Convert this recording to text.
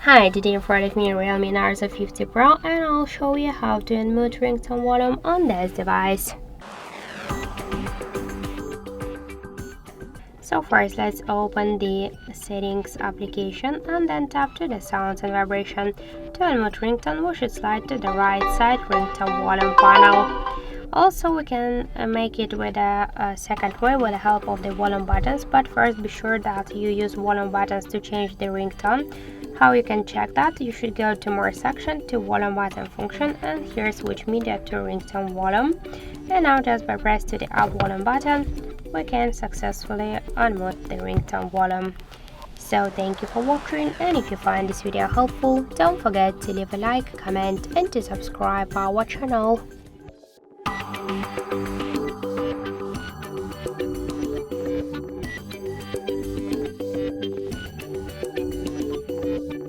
Hi, today in front of me Realme Narzo 50 Pro, and I'll show you how to unmute ringtone volume on this device. So first, let's open the settings application and then tap to the sounds and vibration. To unmute ringtone, we should slide to the right side ringtone volume panel. Also, we can make it with a second way with the help of the volume buttons, but first be sure that you use volume buttons to change the ringtone. How you can check that? You should go to more section, to volume button function, and here switch media to ringtone volume. And now just by press to the up volume button, we can successfully unmute the ringtone volume. So thank you for watching, and if you find this video helpful, don't forget to leave a like, comment and to subscribe our channel.